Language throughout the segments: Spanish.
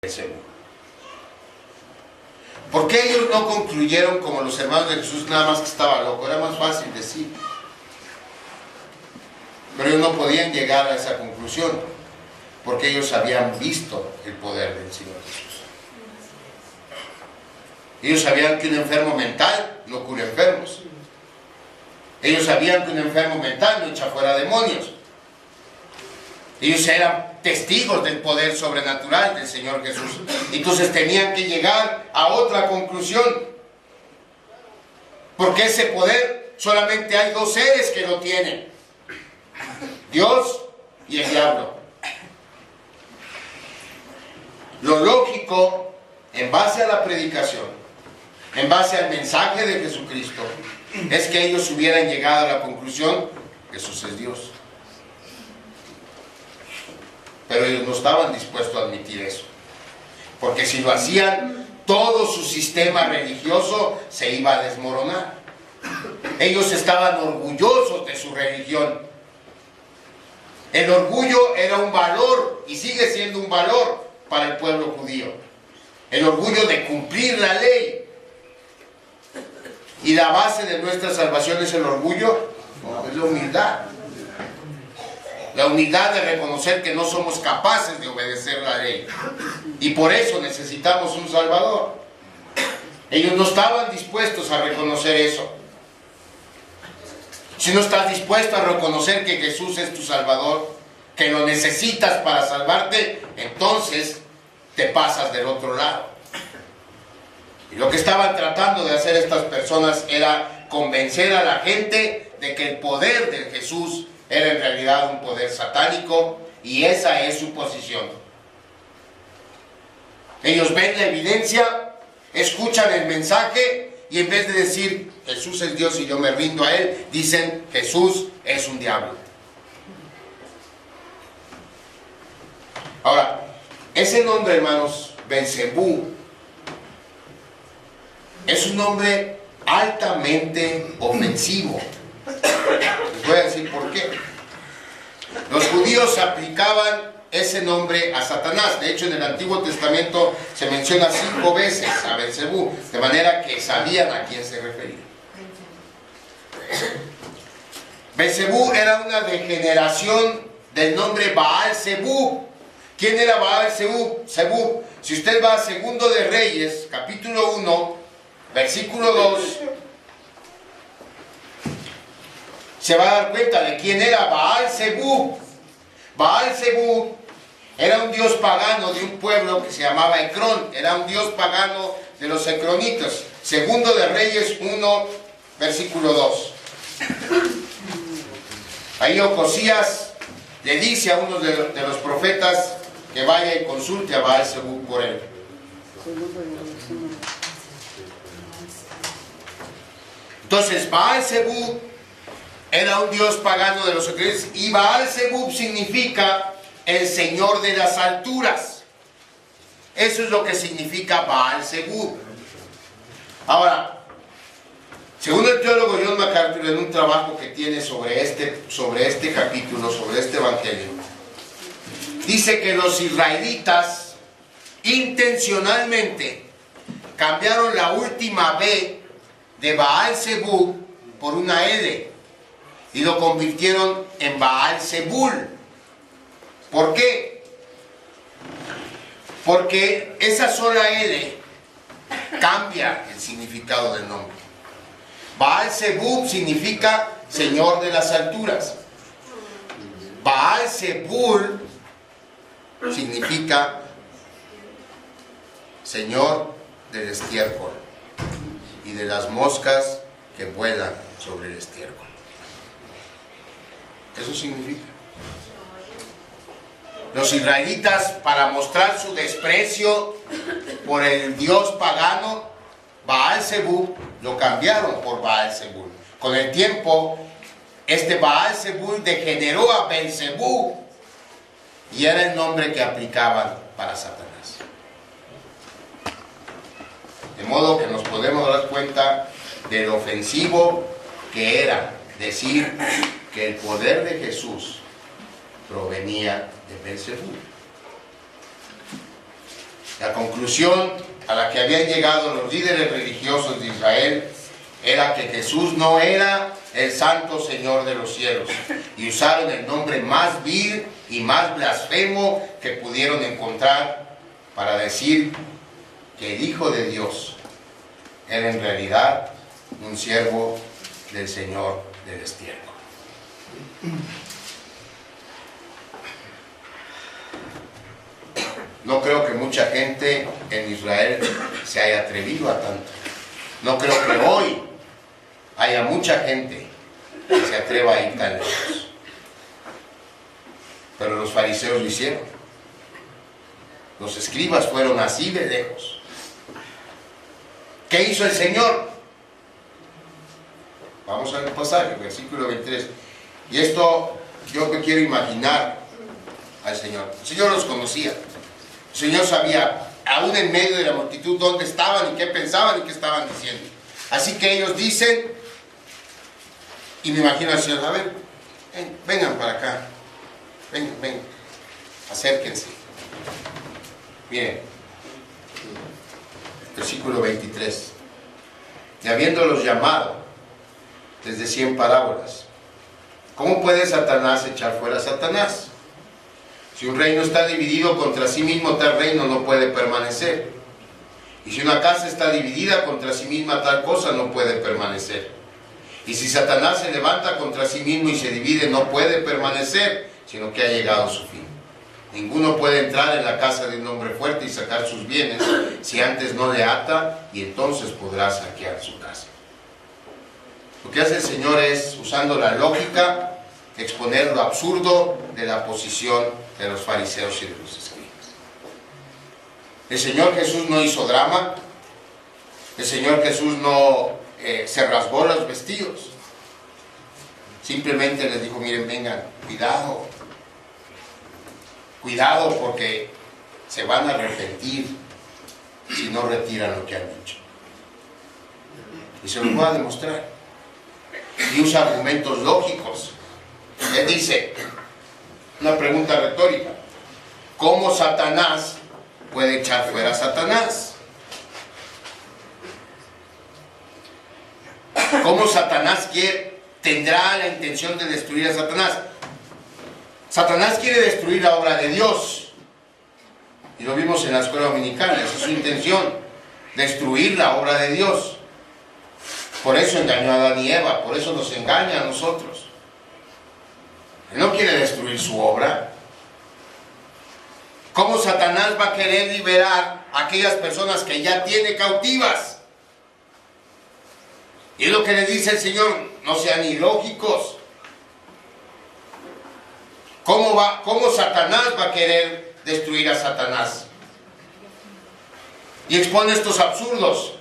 Beelzebú. ¿Por qué ellos no concluyeron como los hermanos de Jesús, nada más que estaba loco? Era más fácil decir. Pero ellos no podían llegar a esa conclusión, porque ellos habían visto el poder del Señor Jesús. Ellos sabían que un enfermo mental no cura enfermos. Ellos sabían que un enfermo mental no echa fuera demonios. Ellos eran testigos del poder sobrenatural del Señor Jesús. Entonces tenían que llegar a otra conclusión. Porque ese poder solamente hay dos seres que lo tienen: Dios y el diablo. Lo lógico, en base a la predicación, en base al mensaje de Jesucristo, es que ellos hubieran llegado a la conclusión: Jesús es Dios. Pero ellos no estaban dispuestos a admitir eso, porque si lo hacían, todo su sistema religioso se iba a desmoronar. Ellos estaban orgullosos de su religión. El orgullo era un valor y sigue siendo un valor para el pueblo judío. El orgullo de cumplir la ley. ¿Y la base de nuestra salvación es el orgullo? No, es la humildad. La humildad de reconocer que no somos capaces de obedecer la ley. Y por eso necesitamos un Salvador. Ellos no estaban dispuestos a reconocer eso. Si no estás dispuesto a reconocer que Jesús es tu Salvador, que lo necesitas para salvarte, entonces te pasas del otro lado. Y lo que estaban tratando de hacer estas personas era convencer a la gente de que el poder de Jesús era en realidad un poder satánico, y esa es su posición. Ellos ven la evidencia, escuchan el mensaje, y en vez de decir Jesús es Dios y yo me rindo a Él, dicen Jesús es un diablo. Ahora, ese nombre, hermanos, Beelzebú, es un nombre altamente ofensivo. Les voy a decir por qué. Los judíos aplicaban ese nombre a Satanás. De hecho, en el Antiguo Testamento se menciona 5 veces a Beelzebú, de manera que sabían a quién se refería. Beelzebú era una degeneración del nombre Baal-Zebub. ¿Quién era Baal-Zebub? Si usted va a 2 de Reyes, capítulo 1, versículo 2, se va a dar cuenta de quién era Baal-Zebub. Baal-Zebub era un dios pagano de un pueblo que se llamaba Ecrón. Era un dios pagano de los ecronitas. 2 de Reyes 1, versículo 2. Ahí Ocosías le dice a uno de los profetas que vaya y consulte a Baal-Zebub por él. Entonces, Baal-Zebub era un dios pagano de los ecronitas, y Baal-Zebub significa el Señor de las alturas. Eso es lo que significa Baal-Zebub. Ahora, según el teólogo John MacArthur, en un trabajo que tiene sobre este capítulo, sobre este evangelio, dice que los israelitas intencionalmente cambiaron la última B de Baal-Zebub por una L y lo convirtieron en Baal-Zebul. ¿Por qué? Porque esa sola L cambia el significado del nombre. Baal-Zebub significa Señor de las alturas. Baal-Zebul significa Señor del estiércol y de las moscas que vuelan sobre el estiércol. Eso significa. Los israelitas, para mostrar su desprecio por el dios pagano Baal-Zebub, lo cambiaron por Baal-Zebul. Con el tiempo, este Baal-Zebul degeneró a Beelzebú y era el nombre que aplicaban para Satanás. De modo que nos podemos dar cuenta de lo ofensivo que era decir que el poder de Jesús provenía de Beelzebú. La conclusión a la que habían llegado los líderes religiosos de Israel era que Jesús no era el Santo Señor de los cielos, y usaron el nombre más vil y más blasfemo que pudieron encontrar para decir que el Hijo de Dios era en realidad un siervo del Señor del estiércol. No creo que mucha gente en Israel se haya atrevido a tanto. No creo que hoy haya mucha gente que se atreva a ir tan lejos. Pero los fariseos lo hicieron. Los escribas fueron así de lejos. ¿Qué hizo el Señor? Vamos al pasaje, versículo 23. Y esto yo me quiero imaginar al Señor. El Señor los conocía. El Señor sabía, aún en medio de la multitud, dónde estaban y qué pensaban y qué estaban diciendo. Así que ellos dicen, y me imagino al Señor, a ver, vengan para acá, vengan, acérquense. Miren, versículo 23. Y habiéndolos llamado, les decía en parábolas, ¿cómo puede Satanás echar fuera a Satanás? Si un reino está dividido contra sí mismo, tal reino no puede permanecer. Y si una casa está dividida contra sí misma, tal cosa no puede permanecer. Y si Satanás se levanta contra sí mismo y se divide, no puede permanecer, sino que ha llegado a su fin. Ninguno puede entrar en la casa de un hombre fuerte y sacar sus bienes si antes no le ata, y entonces podrá saquear su casa. Lo que hace el Señor es, usando la lógica, exponer lo absurdo de la posición de los fariseos y de los escribas. El Señor Jesús no hizo drama. El Señor Jesús no se rasgó los vestidos. Simplemente les dijo, miren, vengan, cuidado porque se van a arrepentir si no retiran lo que han dicho. Y se los va a demostrar. Y usa argumentos lógicos. Él dice, una pregunta retórica, ¿cómo Satanás puede echar fuera a Satanás? ¿Cómo Satanás tendrá la intención de destruir a Satanás? Satanás quiere destruir la obra de Dios. Y lo vimos en la escuela dominical, esa es su intención, destruir la obra de Dios. Por eso engañó a Adán y Eva, por eso nos engaña a nosotros. Él no quiere destruir su obra. ¿Cómo Satanás va a querer liberar a aquellas personas que ya tiene cautivas? Y es lo que le dice el Señor, no sean ilógicos. ¿Cómo Satanás va a querer destruir a Satanás? Y expone estos absurdos.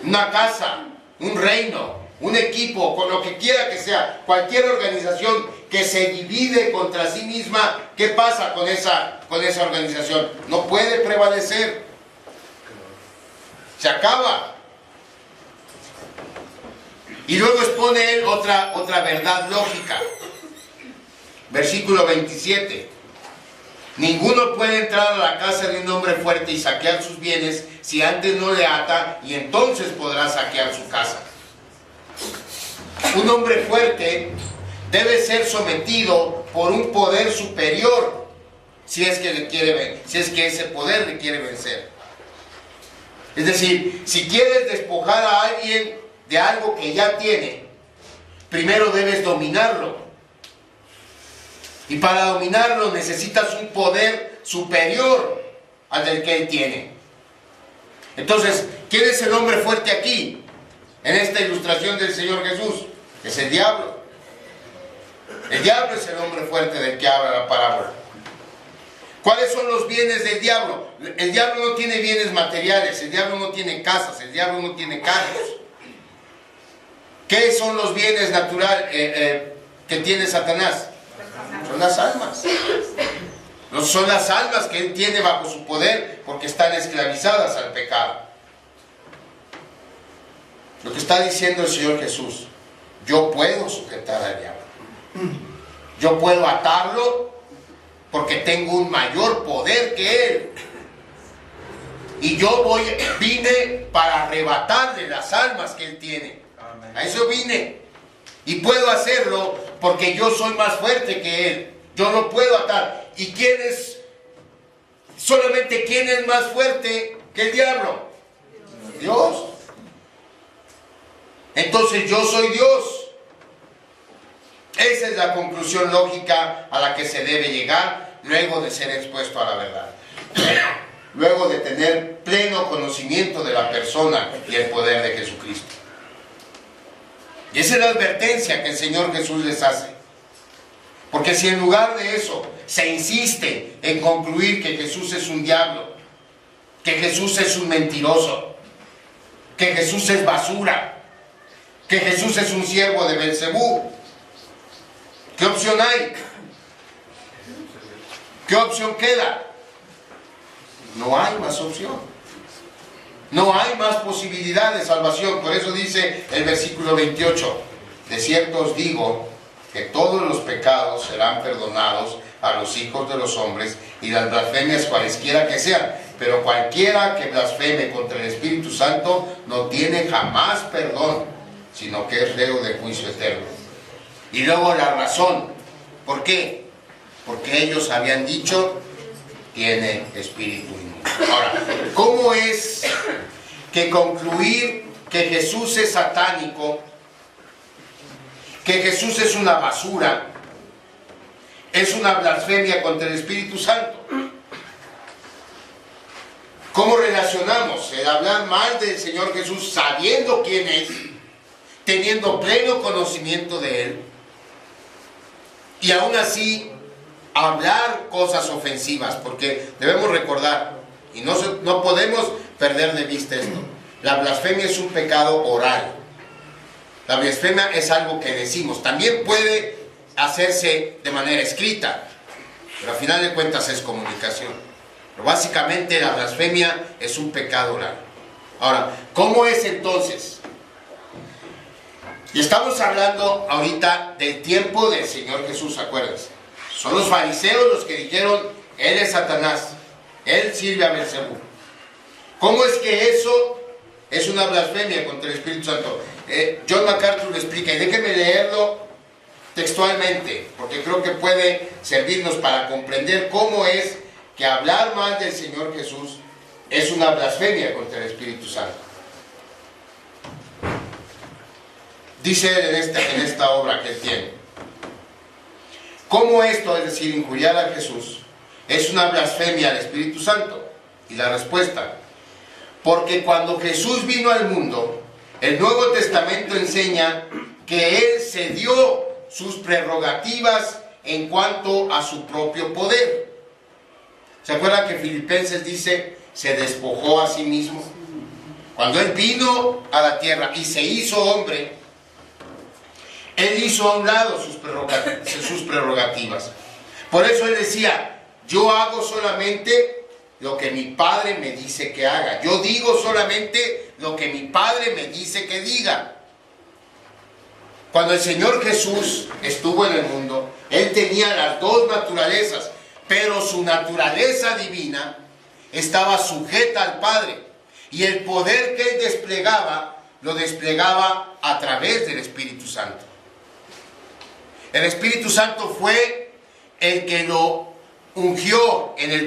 Una casa, un reino, un equipo, con lo que quiera que sea, cualquier organización que se divide contra sí misma, ¿qué pasa con esa organización? No puede prevalecer. Se acaba. Y luego expone él otra verdad lógica. Versículo 27. Ninguno puede entrar a la casa de un hombre fuerte y saquear sus bienes si antes no le ata, y entonces podrá saquear su casa. Un hombre fuerte debe ser sometido por un poder superior si es que ese poder le quiere vencer. Es decir, si quieres despojar a alguien de algo que ya tiene, primero debes dominarlo. Y para dominarlo necesitas un poder superior al del que él tiene. Entonces, ¿quién es el hombre fuerte aquí? En esta ilustración del Señor Jesús, es el diablo. El diablo es el hombre fuerte del que habla la parábola. ¿Cuáles son los bienes del diablo? El diablo no tiene bienes materiales, el diablo no tiene casas, el diablo no tiene carros. ¿Qué son los bienes naturales que tiene Satanás? Son las almas. No son las almas que él tiene bajo su poder porque están esclavizadas al pecado. Lo que está diciendo el Señor Jesús, yo puedo sujetar al diablo. Yo puedo atarlo porque tengo un mayor poder que él. Y vine para arrebatarle las almas que él tiene. Amén. A eso vine. Y puedo hacerlo porque yo soy más fuerte que él. Yo lo puedo atar. ¿Y solamente quién es más fuerte que el diablo? Dios. Entonces yo soy Dios. Esa es la conclusión lógica a la que se debe llegar luego de ser expuesto a la verdad. Luego de tener pleno conocimiento de la persona y el poder de Jesucristo. Y esa es la advertencia que el Señor Jesús les hace. Porque si en lugar de eso se insiste en concluir que Jesús es un diablo, que Jesús es un mentiroso, que Jesús es basura, que Jesús es un siervo de Belcebú, ¿qué opción hay? ¿Qué opción queda? No hay más opción. No hay más posibilidad de salvación. Por eso dice el versículo 28. De cierto os digo que todos los pecados serán perdonados a los hijos de los hombres y las blasfemias cualesquiera que sean. Pero cualquiera que blasfeme contra el Espíritu Santo no tiene jamás perdón, sino que es reo de juicio eterno. Y luego la razón. ¿Por qué? Porque ellos habían dicho, tiene espíritu inmundo. Ahora, ¿cómo es que concluir que Jesús es satánico, que Jesús es una basura, es una blasfemia contra el Espíritu Santo? ¿Cómo relacionamos el hablar mal del Señor Jesús sabiendo quién es, teniendo pleno conocimiento de Él, y aún así hablar cosas ofensivas? Porque debemos recordar, y no podemos perder de vista esto, la blasfemia es un pecado oral. La blasfemia es algo que decimos. También puede hacerse de manera escrita, pero al final de cuentas es comunicación. Pero básicamente la blasfemia es un pecado oral. Ahora, ¿cómo es entonces? Y estamos hablando ahorita del tiempo del Señor Jesús, acuérdense. Son los fariseos los que dijeron, Él es Satanás, Él sirve a Belcebú. ¿Cómo es que eso es una blasfemia contra el Espíritu Santo? John MacArthur lo explica, y déjenme leerlo textualmente, porque creo que puede servirnos para comprender cómo es que hablar mal del Señor Jesús es una blasfemia contra el Espíritu Santo. Dice él en esta obra que él tiene, ¿cómo esto, es decir, injuriar a Jesús, es una blasfemia al Espíritu Santo? Y la respuesta, porque cuando Jesús vino al mundo, el Nuevo Testamento enseña que Él se dio sus prerrogativas en cuanto a su propio poder. ¿Se acuerdan que Filipenses dice, se despojó a sí mismo? Cuando Él vino a la tierra y se hizo hombre, Él hizo a un lado sus prerrogativas. Por eso Él decía, yo hago solamente lo que mi Padre me dice que haga. Yo digo solamente lo que mi Padre me dice que diga. Cuando el Señor Jesús estuvo en el mundo, Él tenía las dos naturalezas, pero su naturaleza divina estaba sujeta al Padre. Y el poder que Él desplegaba, lo desplegaba a través del Espíritu Santo. El Espíritu Santo fue el que lo ungió en el